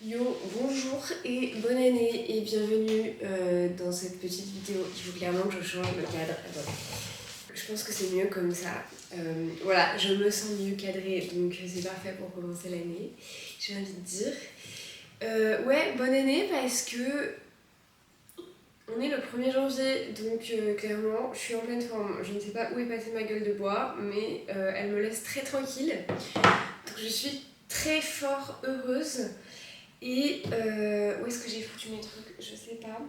Yo, bonjour et bonne année et bienvenue dans cette petite vidéo. Il faut clairement que je change le cadre. Attends. Je pense que c'est mieux comme ça. Voilà, je me sens mieux cadrée, donc c'est parfait pour commencer l'année, j'ai envie de dire. Ouais, bonne année parce que on est le 1er janvier, donc clairement, je suis en pleine forme. Je ne sais pas où est passée ma gueule de bois, mais elle me laisse très tranquille. Donc je suis très fort heureuse. Et où est-ce que j'ai foutu mes trucs? Je sais pas.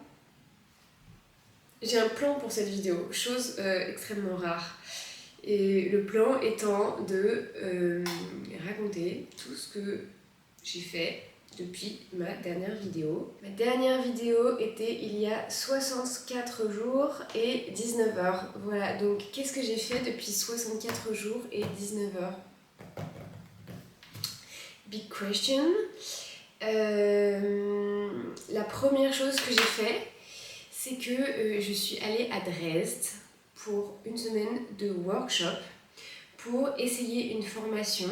J'ai un plan pour cette vidéo, chose extrêmement rare. Et le plan étant de raconter tout ce que j'ai fait depuis ma dernière vidéo. Ma dernière vidéo était il y a 64 jours et 19 heures. Voilà, donc qu'est-ce que j'ai fait depuis 64 jours et 19 heures? Big question. La première chose que j'ai fait, c'est que je suis allée à Dresde pour une semaine de workshop pour essayer une formation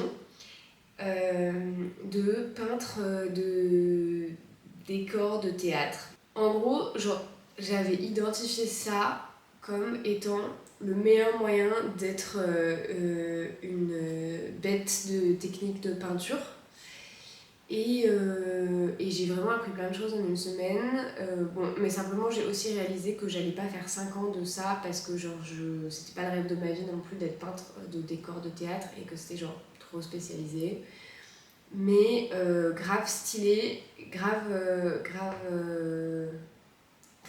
de peintre de décors de théâtre. En gros, genre, j'avais identifié ça comme étant le meilleur moyen d'être une bête de technique de peinture. Et j'ai vraiment appris plein de choses en une semaine. Bon, mais simplement, j'ai aussi réalisé que j'allais pas faire 5 ans de ça parce que genre, c'était pas le rêve de ma vie non plus d'être peintre de décors de théâtre et que c'était genre trop spécialisé. Mais grave stylé, grave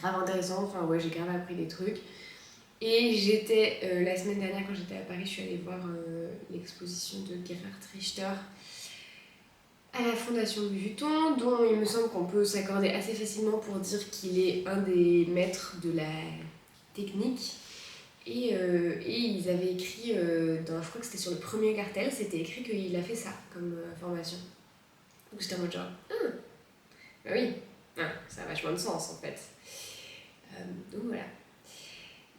intéressant. Enfin, ouais, j'ai grave appris des trucs. Et j'étais, la semaine dernière, quand j'étais à Paris, je suis allée voir l'exposition de Gerhard Richter à la Fondation Louis Vuitton, dont il me semble qu'on peut s'accorder assez facilement pour dire qu'il est un des maîtres de la technique. Et ils avaient écrit, je crois que c'était sur le premier cartel, c'était écrit qu'il a fait ça comme formation. Donc j'étais en mode genre, bah oui, ça a vachement de sens en fait. Donc voilà.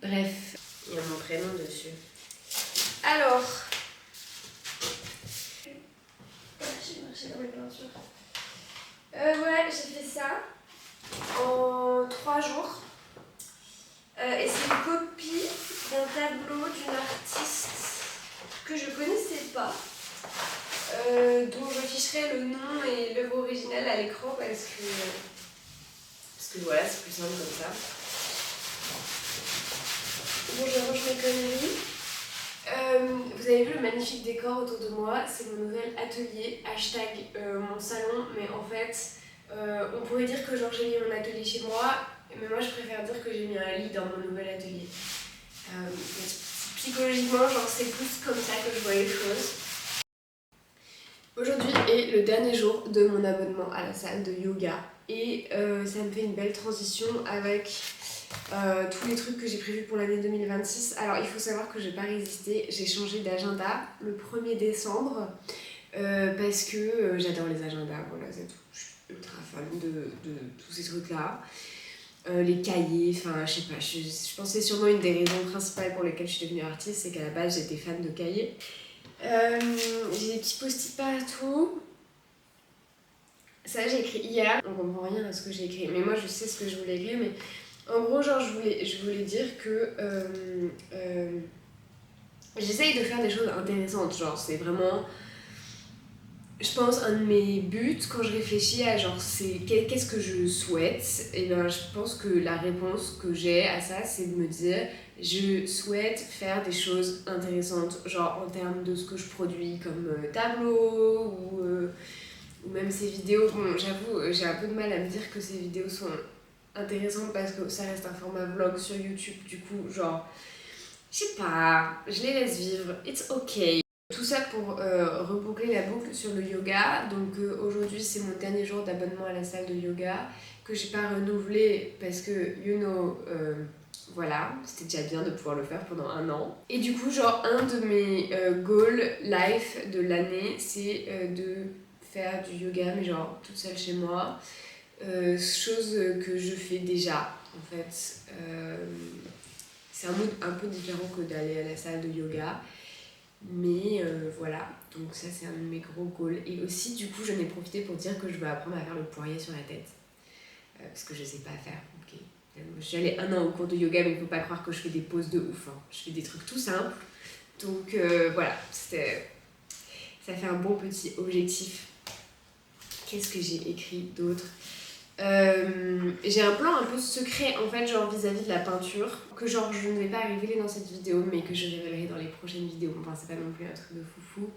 Bref, il y a mon prénom dessus. Alors, j'ai marché dans mes peintures. Ouais, j'ai fait ça en 3 jours. Et c'est une copie d'un tableau d'une artiste que je connaissais pas, dont je ficherai le nom et l'œuvre originale à l'écran parce que voilà, c'est plus simple comme ça. Bon, je range mes conneries. Vous avez vu le magnifique décor autour de moi, c'est mon nouvel atelier, hashtag mon salon, mais en fait, on pourrait dire que genre j'ai mis mon atelier chez moi, mais moi je préfère dire que j'ai mis un lit dans mon nouvel atelier. Psychologiquement, genre c'est plus comme ça que je vois les choses. Aujourd'hui est le dernier jour de mon abonnement à la salle de yoga et ça me fait une belle transition avec tous les trucs que j'ai prévus pour l'année 2026. Alors il faut savoir que j'ai pas résisté, j'ai changé d'agenda le 1er décembre parce que j'adore les agendas, voilà c'est tout. Je suis ultra fan de tous ces trucs là. Les cahiers, enfin je sais pas, je pense que c'est sûrement une des raisons principales pour lesquelles je suis devenue artiste, c'est qu'à la base j'étais fan de cahiers. J'ai des petits post-it partout. Ça j'ai écrit hier, on comprend rien à ce que j'ai écrit, mais moi je sais ce que je voulais écrire, mais en gros genre je voulais dire que j'essaye de faire des choses intéressantes, genre c'est vraiment, je pense, un de mes buts quand je réfléchis à genre c'est qu'est-ce que je souhaite, et ben je pense que la réponse que j'ai à ça c'est de me dire je souhaite faire des choses intéressantes, genre en termes de ce que je produis comme tableau ou même ces vidéos. Bon, j'avoue, j'ai un peu de mal à me dire que ces vidéos sont intéressantes parce que ça reste un format vlog sur YouTube, du coup, genre, je sais pas, je les laisse vivre, it's okay. Tout ça pour reboucler la boucle sur le yoga. Donc aujourd'hui, c'est mon dernier jour d'abonnement à la salle de yoga que j'ai pas renouvelé parce que, voilà, c'était déjà bien de pouvoir le faire pendant 1 an. Et du coup, genre, un de mes goals life de l'année, c'est de faire du yoga, mais genre toute seule chez moi. Chose que je fais déjà, en fait. C'est un mood un peu différent que d'aller à la salle de yoga. Mais voilà, donc ça c'est un de mes gros goals. Et aussi du coup j'en ai profité pour dire que je veux apprendre à faire le poirier sur la tête. Parce que je sais pas faire. Ok. Je suis allée 1 an au cours de yoga, mais il faut pas croire que je fais des poses de ouf. Hein. Je fais des trucs tout simples. Donc voilà, ça fait un bon petit objectif. Qu'est-ce que j'ai écrit d'autre? J'ai un plan un peu secret en fait, genre vis-à-vis de la peinture, que genre je ne vais pas révéler dans cette vidéo, mais que je révélerai dans les prochaines vidéos. Enfin, c'est pas non plus un truc de foufou.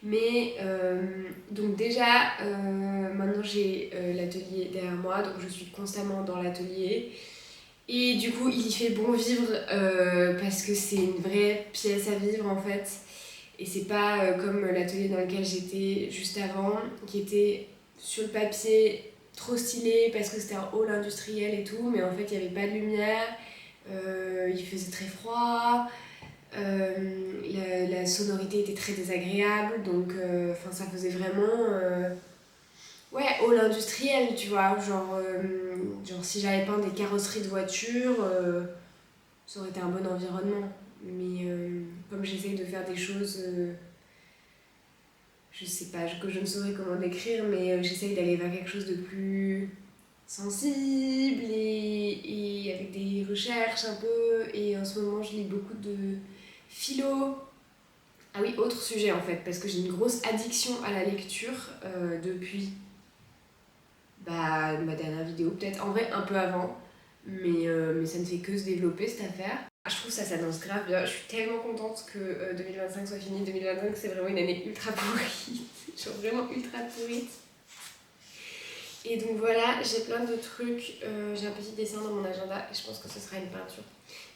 Mais donc déjà, maintenant j'ai l'atelier derrière moi, donc je suis constamment dans l'atelier. Et du coup, il y fait bon vivre parce que c'est une vraie pièce à vivre en fait. Et c'est pas comme l'atelier dans lequel j'étais juste avant, qui était sur le papier trop stylé parce que c'était un hall industriel et tout, mais en fait il n'y avait pas de lumière, il faisait très froid, la sonorité était très désagréable, donc ça faisait vraiment ouais, hall industriel, tu vois, genre si j'avais peint des carrosseries de voitures, ça aurait été un bon environnement. Mais comme j'essaye de faire des choses, je sais pas, que je ne saurais comment décrire, mais j'essaye d'aller vers quelque chose de plus sensible et avec des recherches un peu. Et en ce moment, je lis beaucoup de philo. Ah oui, autre sujet en fait, parce que j'ai une grosse addiction à la lecture depuis ma dernière vidéo, peut-être en vrai un peu avant, mais ça ne fait que se développer cette affaire. Je trouve ça s'annonce grave bien, je suis tellement contente que 2025 soit fini. 2025 c'est vraiment une année ultra pourrie, genre vraiment ultra pourrie. Et donc voilà, j'ai plein de trucs, j'ai un petit dessin dans mon agenda et je pense que ce sera une peinture.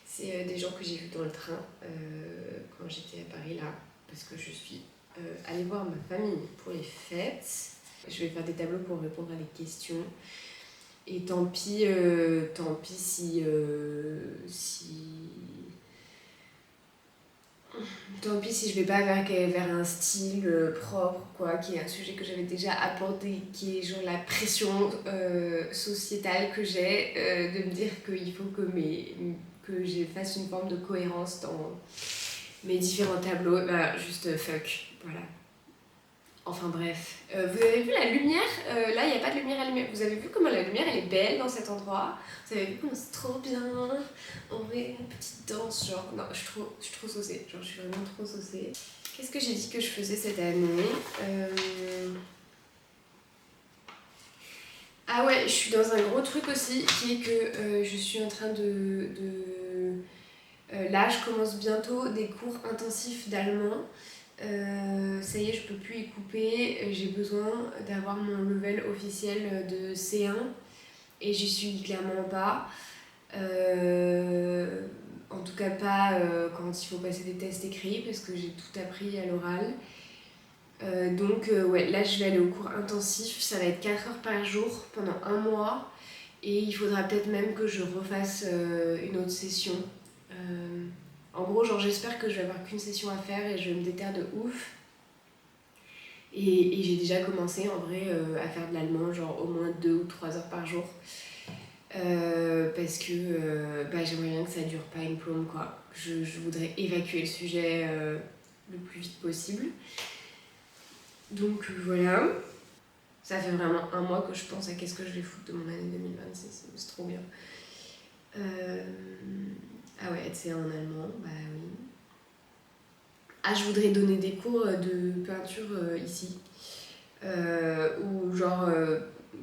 C'est des gens que j'ai vus dans le train quand j'étais à Paris là, parce que je suis allée voir ma famille pour les fêtes. Je vais faire des tableaux pour répondre à des questions. Et tant pis si tant pis si je vais pas vers un style propre, quoi, qui est un sujet que j'avais déjà abordé, qui est genre la pression sociétale que j'ai de me dire qu'il faut que je fasse une forme de cohérence dans mes différents tableaux. Bah, juste fuck, voilà. Enfin bref. Vous avez vu la lumière? Là, il n'y a pas de lumière allumée. Vous avez vu comment la lumière, elle est belle dans cet endroit? Vous avez vu comment c'est trop bien? En vrai, une petite danse, genre... Non, je suis trop saucée. Genre, je suis vraiment trop saucée. Qu'est-ce que j'ai dit que je faisais cette année? Ah ouais, je suis dans un gros truc aussi, qui est que je suis en train là, je commence bientôt des cours intensifs d'allemand. Ça y est, je peux plus y couper. J'ai besoin d'avoir mon level officiel de C1 et j'y suis clairement pas. En tout cas, pas quand il faut passer des tests écrits parce que j'ai tout appris à l'oral. Donc, ouais, là je vais aller au cours intensif. Ça va être 4 heures par jour pendant 1 mois et il faudra peut-être même que je refasse une autre session. En gros, genre, j'espère que je vais avoir qu'une session à faire et je me déterre de ouf. Et j'ai déjà commencé en vrai à faire de l'allemand, genre au moins 2 ou 3 heures par jour. Parce que j'aimerais bien que ça dure pas une plombe, quoi. Je voudrais évacuer le sujet le plus vite possible. Donc voilà. Ça fait vraiment 1 mois que je pense à qu'est-ce que je vais foutre de mon année 2026. C'est trop bien. Ah ouais, c'est en allemand, bah oui. Ah, je voudrais donner des cours de peinture ici. Ou genre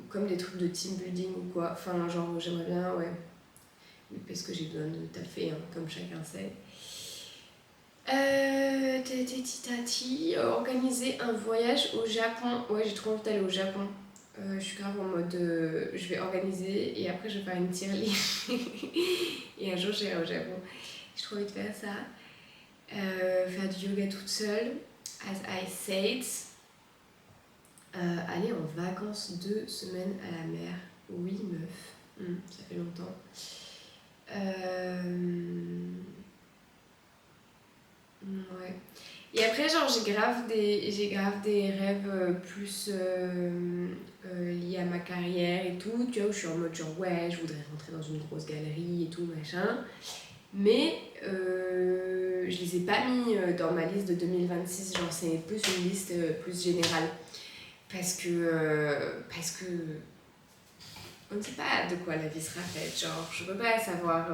comme des trucs de team building ou quoi. Enfin, genre j'aimerais bien, ouais. Parce que j'ai besoin de taffer, hein, comme chacun sait. Organiser un voyage au Japon. Ouais, j'ai trop envie d'aller au Japon. Je suis grave en mode je vais organiser et après je vais faire une tirelire. Et un jour j'irai au Japon. J'ai trop envie de faire ça. Faire du yoga toute seule, as I said. Aller en vacances 2 semaines à la mer. Oui, meuf. Ça fait longtemps. Ouais. Et après, genre, j'ai grave des rêves plus liés à ma carrière et tout. Tu vois, où je suis en mode genre, ouais, je voudrais rentrer dans une grosse galerie et tout, machin. Mais je les ai pas mis dans ma liste de 2026, genre c'est plus une liste plus générale. Parce que on ne sait pas de quoi la vie sera faite, genre je peux pas savoir,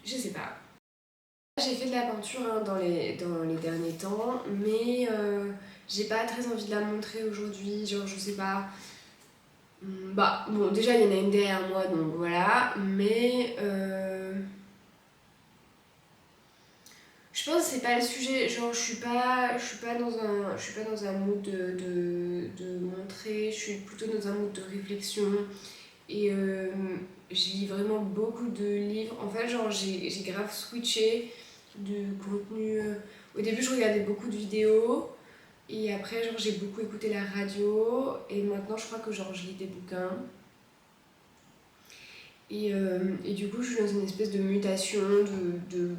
je sais pas. J'ai fait de la peinture hein, dans les derniers temps, mais j'ai pas très envie de la montrer aujourd'hui, genre je sais pas. Bah bon, déjà il y en a une derrière moi donc voilà, mais je pense que c'est pas le sujet, genre je suis pas dans un mood de montrer, je suis plutôt dans un mood de réflexion et je lis vraiment beaucoup de livres. En fait, genre j'ai grave switché de contenu. Au début, je regardais beaucoup de vidéos et après, genre j'ai beaucoup écouté la radio et maintenant, je crois que genre je lis des bouquins. Et du coup, je suis dans une espèce de mutation de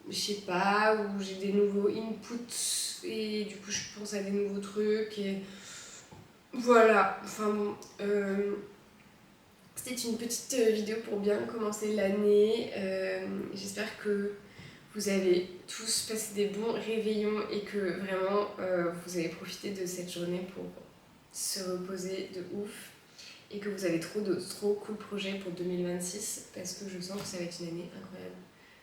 je sais pas, où j'ai des nouveaux inputs et du coup, je pense à des nouveaux trucs et voilà. Enfin bon, c'était une petite vidéo pour bien commencer l'année. J'espère que vous avez tous passé des bons réveillons et que vraiment vous avez profité de cette journée pour se reposer de ouf et que vous avez trop cool projets pour 2026 parce que je sens que ça va être une année incroyable.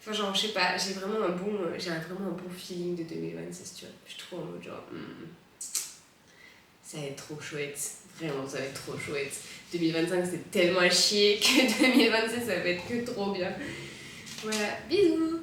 Enfin genre je sais pas, j'ai vraiment un bon feeling de 2026, tu vois. Je suis trop en mode genre ça va être trop chouette, vraiment ça va être trop chouette. 2025 c'est tellement à chier que 2026 ça va être que trop bien. Voilà, bisous.